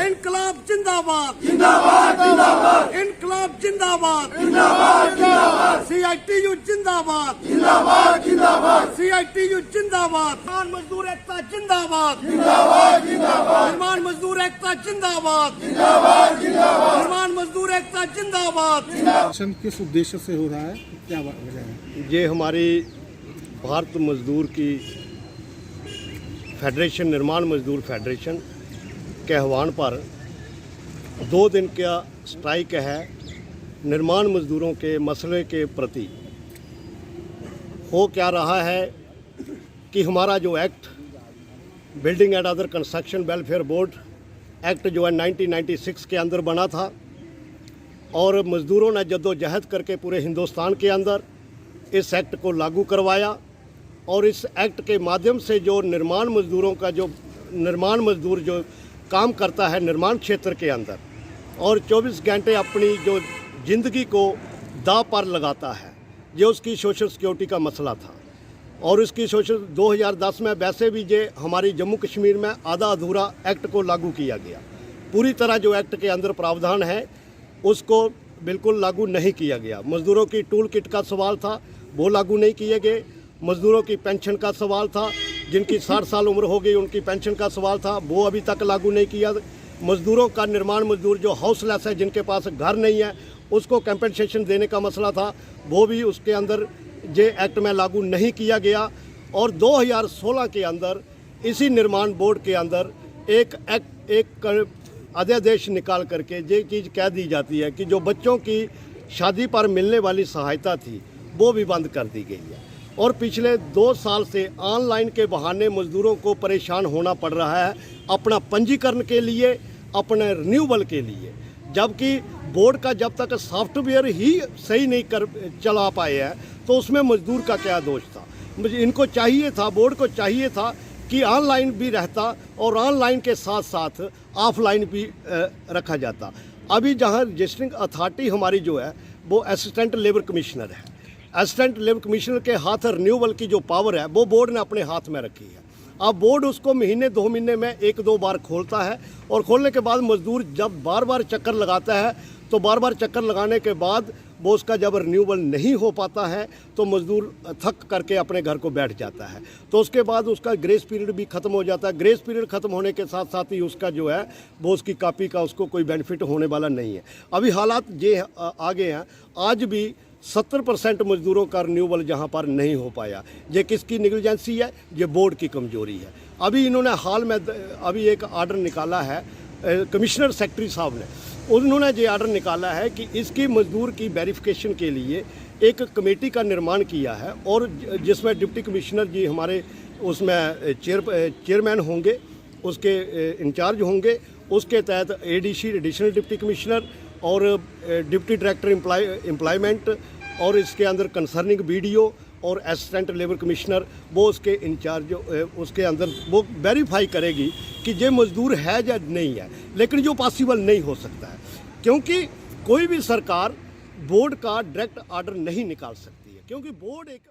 इनकलाब जिंदाबाद, इनकलाब जिंदाबाद, CITU जिंदाबाद, CITU जिंदाबाद, निर्माण मजदूर एकता जिंदाबाद, निर्माण मजदूर एकता जिंदाबाद, निर्माण मजदूर एकता जिंदाबाद। किस उद्देश्य से हो रहा है, क्या वजह है? ये हमारी भारत मजदूर की फेडरेशन, निर्माण मजदूर फेडरेशन के आह्वान पर 2 दिन का स्ट्राइक है निर्माण मजदूरों के मसले के प्रति। हो क्या रहा है कि हमारा जो act building and other construction welfare board act जो है 1996 के अंदर बना था और मज़दूरों ने जद्दोजहद करके पूरे हिंदुस्तान के अंदर इस एक्ट को लागू करवाया और इस एक्ट के माध्यम से जो निर्माण मजदूरों का जो निर्माण मजदूर जो काम करता है निर्माण क्षेत्र के अंदर और 24 घंटे अपनी जो ज़िंदगी को दांव पर लगाता है, ये उसकी सोशल सिक्योरिटी का मसला था। और इसकी सोशल 2010 में वैसे भी ये हमारी जम्मू कश्मीर में आधा अधूरा एक्ट को लागू किया गया। पूरी तरह जो एक्ट के अंदर प्रावधान है उसको बिल्कुल लागू नहीं किया गया। मज़दूरों की टूल किट का सवाल था, वो लागू नहीं किए गए। मज़दूरों की पेंशन का सवाल था, जिनकी 60 साल उम्र हो गई उनकी पेंशन का सवाल था, वो अभी तक लागू नहीं किया। मज़दूरों का निर्माण मजदूर जो हाउसलेस है, जिनके पास घर नहीं है, उसको कंपनसेशन देने का मसला था, वो भी उसके अंदर जे एक्ट में लागू नहीं किया गया। और 2016 के अंदर इसी निर्माण बोर्ड के अंदर एक अध्यादेश निकाल करके ये चीज़ कह दी जाती है कि जो बच्चों की शादी पर मिलने वाली सहायता थी वो भी बंद कर दी गई है। और पिछले 2 साल से ऑनलाइन के बहाने मज़दूरों को परेशान होना पड़ रहा है अपना पंजीकरण के लिए, अपने रिन्यूअल के लिए, जबकि बोर्ड का जब तक सॉफ्टवेयर ही सही नहीं कर चला पाए हैं तो उसमें मज़दूर का क्या दोष था। इनको चाहिए था, बोर्ड को चाहिए था कि ऑनलाइन भी रहता और ऑनलाइन के साथ साथ ऑफलाइन भी रखा जाता। अभी जहां रजिस्टरिंग अथॉरिटी हमारी जो है वो असिस्टेंट लेबर कमिश्नर है। असिस्टेंट लेबर कमिश्नर के हाथ रिन्यूअल की जो पावर है वो बोर्ड ने अपने हाथ में रखी है। अब बोर्ड उसको महीने 2 महीने में 1-2 बार खोलता है और खोलने के बाद मज़दूर जब बार बार चक्कर लगाता है तो बार बार चक्कर लगाने के बाद वो उसका जब रिन्यूअल नहीं हो पाता है तो मज़दूर थक करके अपने घर को बैठ जाता है। तो उसके बाद उसका ग्रेस पीरियड भी ख़त्म हो जाता है। ग्रेस पीरियड ख़त्म होने के साथ साथ ही उसका जो है वो उसकी कॉपी का उसको कोई बेनिफिट होने वाला नहीं है। अभी हालात ये आगे हैं, आज भी 70% मज़दूरों का रिन्यूअल जहाँ पर नहीं हो पाया। ये किसकी निगलिजेंसी है? ये बोर्ड की कमज़ोरी है। अभी इन्होंने हाल में अभी एक आर्डर निकाला है कमिश्नर सेक्रेटरी साहब ने, उन्होंने ये आर्डर निकाला है कि इसकी मज़दूर की वेरिफिकेशन के लिए एक कमेटी का निर्माण किया है और जिसमें डिप्टी कमिश्नर जी हमारे उसमें चेयरमैन होंगे, उसके इंचार्ज होंगे। उसके तहत ADC एडिशनल डिप्टी कमिश्नर और डिप्टी डायरेक्टर एम्प्लॉयमेंट और इसके अंदर कंसर्निंग BDO और असिस्टेंट लेबर कमिश्नर वो उसके इंचार्ज उसके अंदर वो वेरीफाई करेगी कि ये मज़दूर है या नहीं है। लेकिन जो पॉसिबल नहीं हो सकता है क्योंकि कोई भी सरकार बोर्ड का डायरेक्ट आर्डर नहीं निकाल सकती है, क्योंकि बोर्ड एक